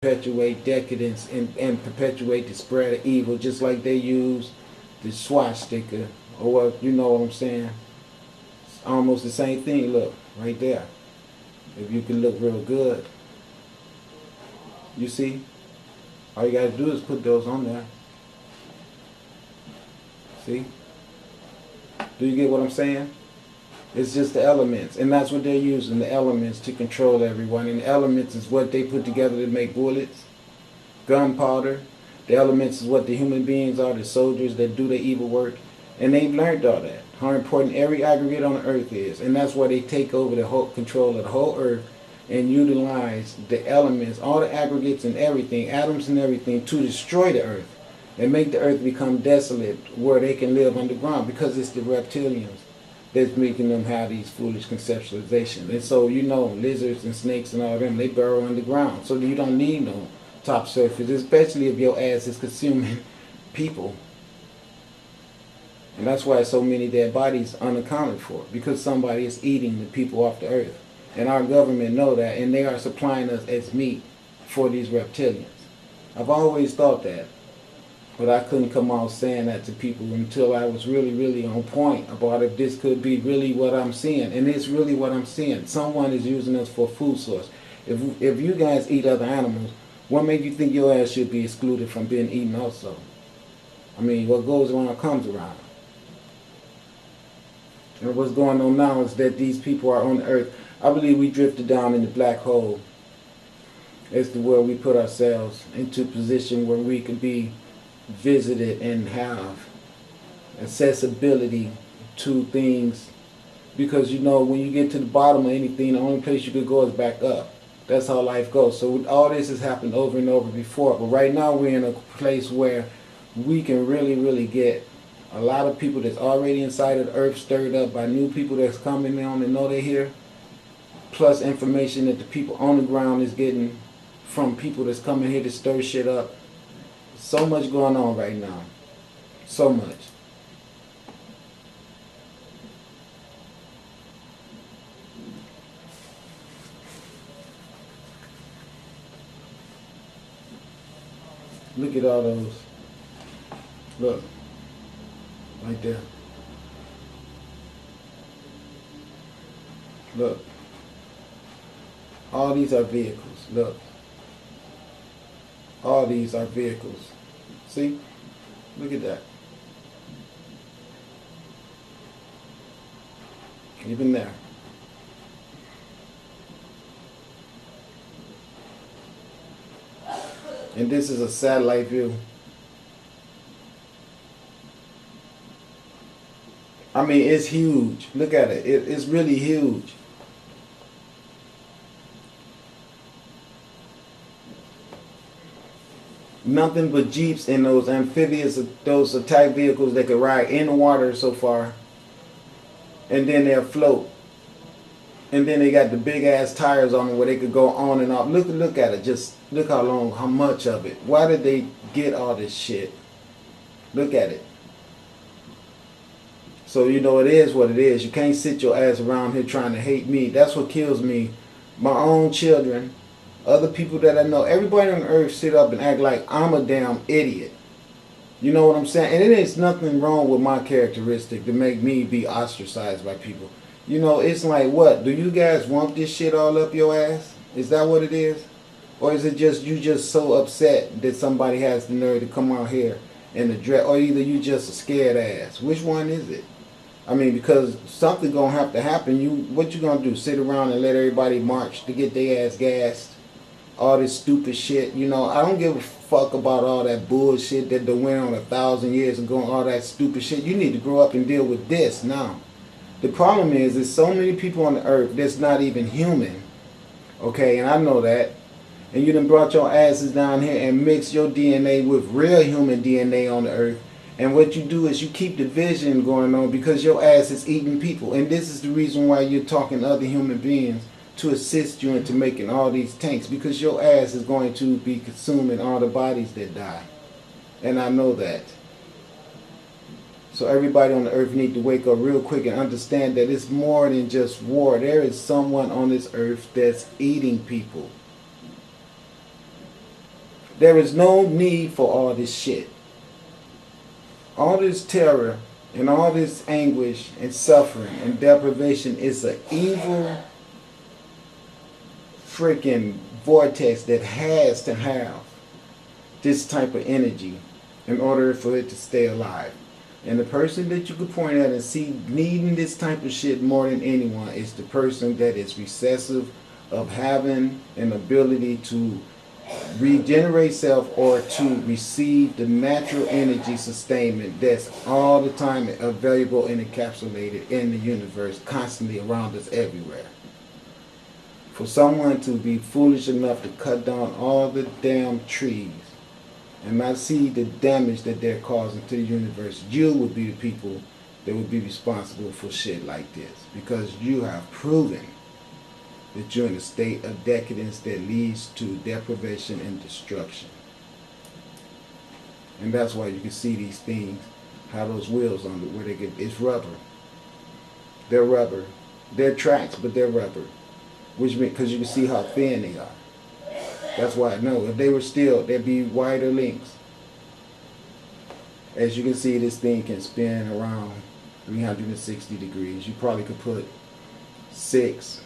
perpetuate decadence and perpetuate the spread of evil, just like they use the swastika, or what, you know what I'm saying? It's almost the same thing. Look, right there. If you can look real good, you see? All you gotta do is put those on there. See? Do you get what I'm saying? It's just the elements, and that's what they're using, the elements, to control everyone. And the elements is what they put together to make bullets, gunpowder. The elements is what the human beings are, the soldiers that do the evil work. And they've learned all that, how important every aggregate on the earth is. And that's why they take over the whole control of the whole earth and utilize the elements, all the aggregates and everything, atoms and everything, to destroy the earth and make the earth become desolate where they can live underground, because it's the reptilians that's making them have these foolish conceptualizations. And so, you know, lizards and snakes and all them, they burrow underground. So you don't need no top surface, especially if your ass is consuming people. And that's why so many dead bodies unaccounted for, because somebody is eating the people off the earth. And our government know that, and they are supplying us as meat for these reptilians. I've always thought that, but I couldn't come out saying that to people until I was really, really on point about if this could be really what I'm seeing. And it's really what I'm seeing. Someone is using us for food source. If you guys eat other animals, what made you think your ass should be excluded from being eaten also? I mean, what goes around comes around. And what's going on now is that these people are on the earth. I believe we drifted down in the black hole as to where we put ourselves into a position where we can be visited and have accessibility to things. Because, you know, when you get to the bottom of anything, the only place you could go is back up. That's how life goes. So all this has happened over and over before. But right now we're in a place where we can really, really get a lot of people that's already inside of the earth stirred up by new people that's coming on and know they're here, plus information that the people on the ground is getting from people that's coming here to stir shit up. So much going on right now. So much. Look at all those. Look. Right there. Look. All these are vehicles. Look. All these are vehicles. See? Look at that. Even there. And this is a satellite view. I mean, it's huge. Look at it. It's really huge. Nothing but jeeps and those amphibious, those attack vehicles that could ride in the water so far. And then they'll float. And then they got the big ass tires on them where they could go on and off. Look at it. Just look how long, how much of it. Why did they get all this shit? Look at it. So, you know, it is what it is. You can't sit your ass around here trying to hate me. That's what kills me. My own children, other people that I know, everybody on earth sit up and act like I'm a damn idiot. You know what I'm saying? And it is nothing wrong with my characteristic to make me be ostracized by people. You know, it's like, what? Do you guys want this shit all up your ass? Is that what it is? Or is it just you just so upset that somebody has the nerve to come out here and address, or either you just a scared ass? Which one is it? I mean, because something gonna have to happen. What you gonna do? Sit around and let everybody march to get their ass gassed? All this stupid shit. You know, I don't give a fuck about all that bullshit that they went on 1,000 years ago. All that stupid shit. You need to grow up and deal with this now. The problem is, there's so many people on the earth that's not even human. Okay, and I know that. And you done brought your asses down here and mixed your DNA with real human DNA on the earth. And what you do is you keep division going on because your ass is eating people. And this is the reason why you're talking to other human beings to assist you into making all these tanks. Because your ass is going to be consuming all the bodies that die. And I know that. So everybody on the earth need to wake up real quick and understand that it's more than just war. There is someone on this earth that's eating people. There is no need for all this shit. All this terror and all this anguish and suffering and deprivation is an evil freaking vortex that has to have this type of energy in order for it to stay alive. And the person that you could point at and see needing this type of shit more than anyone is the person that is recessive of having an ability to regenerate self or to receive the natural energy sustainment that's all the time available and encapsulated in the universe, constantly around us everywhere. For someone to be foolish enough to cut down all the damn trees and not see the damage that they're causing to the universe, you would be the people that would be responsible for shit like this, because you have proven that you're in a state of decadence that leads to deprivation and destruction. And that's why you can see these things, how those wheels on it, where they get, it's rubber. They're rubber. They're tracks, but they're rubber. Which means, because you can see how thin they are. That's why I know, if they were steel, there'd be wider links. As you can see, this thing can spin around 360 degrees. You probably could put 6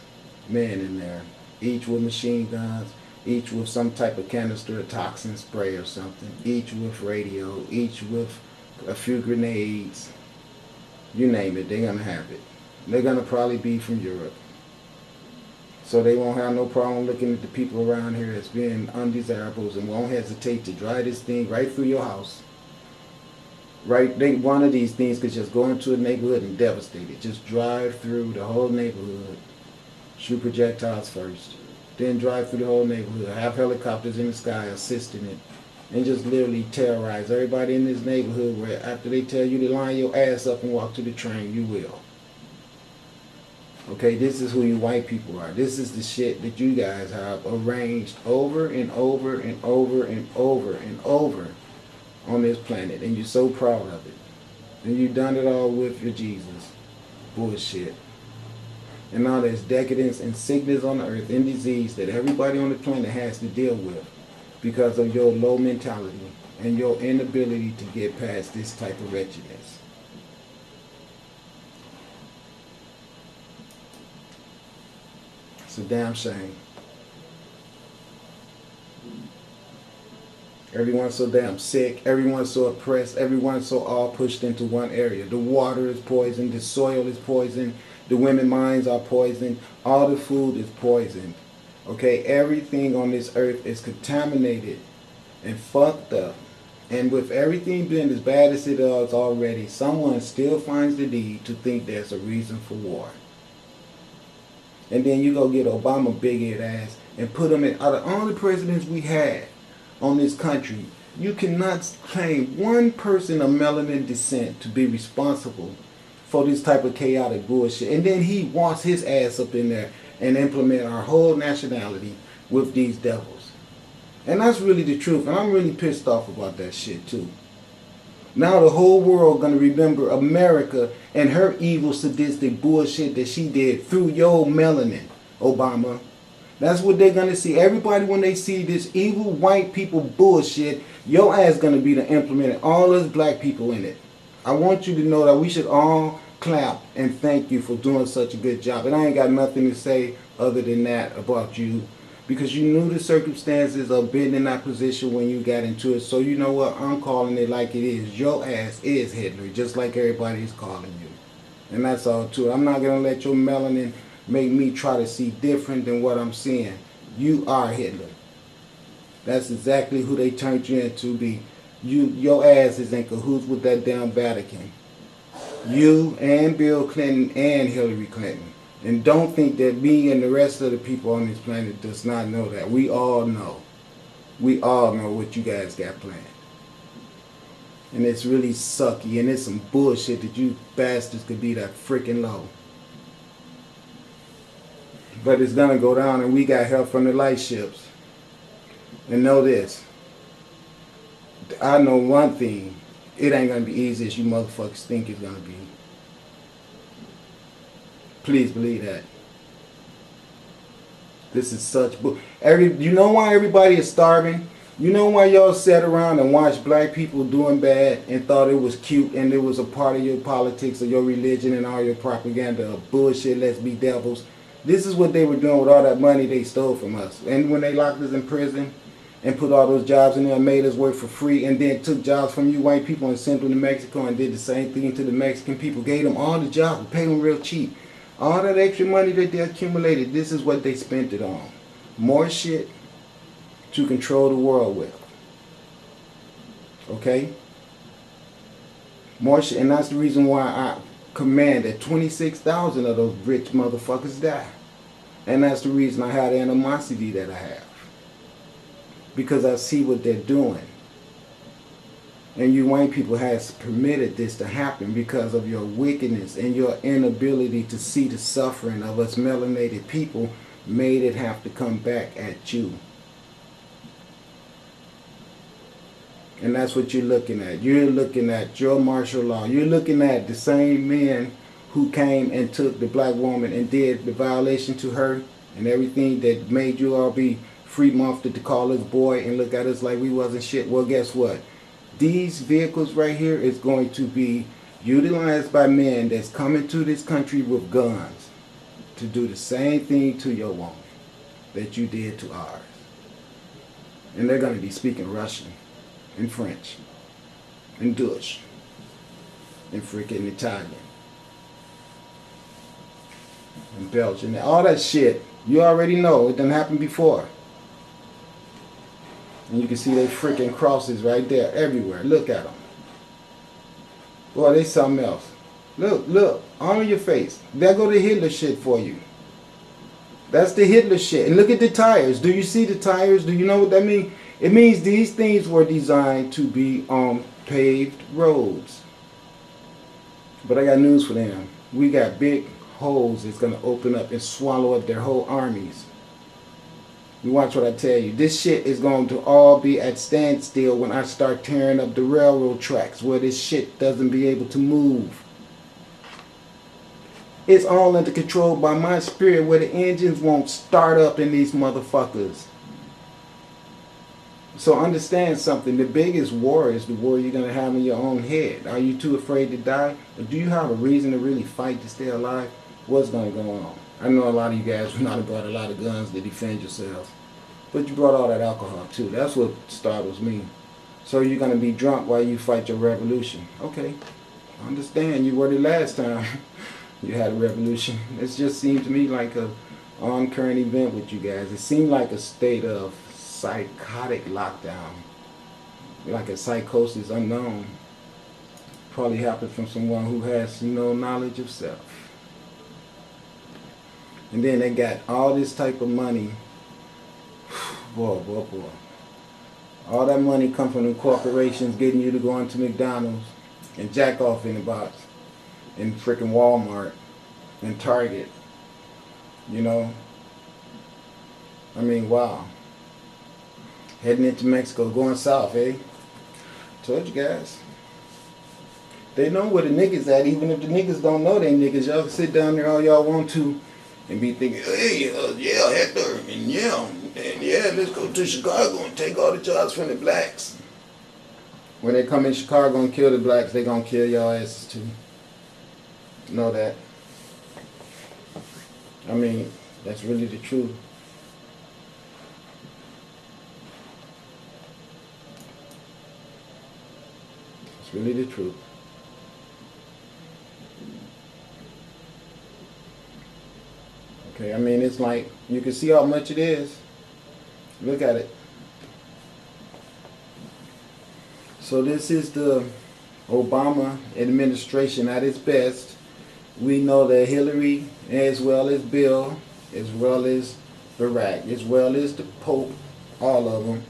men in there, each with machine guns, each with some type of canister of toxin spray or something, each with radio, each with a few grenades. You name it, they're gonna have it. They're gonna probably be from Europe. So they won't have no problem looking at the people around here as being undesirables and won't hesitate to drive this thing right through your house. Right, one of these things could just go into a neighborhood and devastate it. Just drive through the whole neighborhood. Shoot projectiles first. Then drive through the whole neighborhood. Have helicopters in the sky assisting it. And just literally terrorize everybody in this neighborhood where after they tell you to line your ass up and walk to the train, you will. Okay, this is who you white people are. This is the shit that you guys have arranged over and over and over and over and over on this planet. And you're so proud of it. And you've done it all with your Jesus. Bullshit. And now there's decadence and sickness on the earth and disease that everybody on the planet has to deal with because of your low mentality and your inability to get past this type of wretchedness. It's a damn shame. Everyone's so damn sick. Everyone's so oppressed. Everyone's so all pushed into one area. The water is poisoned. The soil is poisoned. The women's minds are poisoned. All the food is poisoned. Okay, everything on this earth is contaminated and fucked up. And with everything being as bad as it is already, someone still finds the need to think there's a reason for war. And then you go get Obama big-head ass and put him in. Out of all the presidents we had on this country, you cannot claim one person of melanin descent to be responsible for this type of chaotic bullshit. And then he wants his ass up in there and implement our whole nationality with these devils. And that's really the truth. And I'm really pissed off about that shit too. Now the whole world gonna remember America and her evil sadistic bullshit that she did through your melanin, Obama. That's what they're gonna see. Everybody, when they see this evil white people bullshit, your ass gonna be the implementing all us black people in it. I want you to know that we should all clap and thank you for doing such a good job. And I ain't got nothing to say other than that about you, because you knew the circumstances of being in that position when you got into it. So you know what? I'm calling it like it is. Your ass is Hitler, just like everybody's calling you. And that's all too. I'm not going to let your melanin make me try to see different than what I'm seeing. You are Hitler. That's exactly who they turned you into be. Your ass is in cahoots with that damn Vatican. You and Bill Clinton and Hillary Clinton. And don't think that me and the rest of the people on this planet does not know that. We all know. We all know what you guys got planned. And it's really sucky. And it's some bullshit that you bastards could be that freaking low. But it's going to go down, and we got help from the light ships. And know this. I know one thing. It ain't going to be easy as you motherfuckers think it's going to be. Please believe that. This is such you know why everybody is starving? You know why y'all sat around and watched black people doing bad and thought it was cute and it was a part of your politics or your religion and all your propaganda of bullshit, let's be devils. This is what they were doing with all that money they stole from us. And when they locked us in prison and put all those jobs in there and made us work for free and then took jobs from you white people and sent them to Mexico and did the same thing to the Mexican people, gave them all the jobs, paid them real cheap. All that extra money that they accumulated, this is what they spent it on. More shit to control the world with. Okay? More shit. And that's the reason why I command that 26,000 of those rich motherfuckers die. And that's the reason I have the animosity that I have. Because I see what they're doing. And you white people has permitted this to happen because of your wickedness and your inability to see the suffering of us melanated people made it have to come back at you. And that's what you're looking at. You're looking at your martial law. You're looking at the same men who came and took the black woman and did the violation to her and everything that made you all be free-mouthed to call us boy and look at us like we wasn't shit. Well, guess what? These vehicles right here is going to be utilized by men that's coming to this country with guns to do the same thing to your woman that you did to ours. And they're going to be speaking Russian and French and Dutch and freaking Italian and Belgian. All that shit, you already know. It done happened before. And you can see they freaking crosses right there everywhere. Look at them. Boy, they something else. Look, on your face. There go the Hitler shit for you. That's the Hitler shit. And look at the tires. Do you see the tires? Do you know what that means? It means these things were designed to be on paved roads. But I got news for them. We got big holes that's going to open up and swallow up their whole armies. You watch what I tell you. This shit is going to all be at standstill when I start tearing up the railroad tracks where this shit doesn't be able to move. It's all under control by my spirit where the engines won't start up in these motherfuckers. So understand something. The biggest war is the war you're going to have in your own head. Are you too afraid to die? Or do you have a reason to really fight to stay alive? What's going to go on? I know a lot of you guys would not have brought a lot of guns to defend yourselves. But you brought all that alcohol too. That's what startles me. So you're going to be drunk while you fight your revolution. Okay. I understand. You were the last time you had a revolution. It just seemed to me like a on-current event with you guys. It seemed like a state of psychotic lockdown. Like a psychosis unknown. Probably happened from someone who has no knowledge of self. And then they got all this type of money. Boy. All that money come from the corporations getting you to go into McDonald's and jack off in the box. In freaking Walmart and Target. You know? I mean, wow. Heading into Mexico, going south, eh? Told you guys. They know where the niggas at, even if the niggas don't know they niggas. Y'all can sit down there all y'all want to and be thinking, hey, yeah, Hector, and yeah, let's go to Chicago and take all the jobs from the blacks. When they come in Chicago and kill the blacks, they gonna kill y'all asses too. Know that. I mean, that's really the truth. It's really the truth. Okay, I mean, it's like, you can see how much it is. Look at it. So this is the Obama administration at its best. We know that Hillary, as well as Bill, as well as Barack, as well as the Pope, all of them,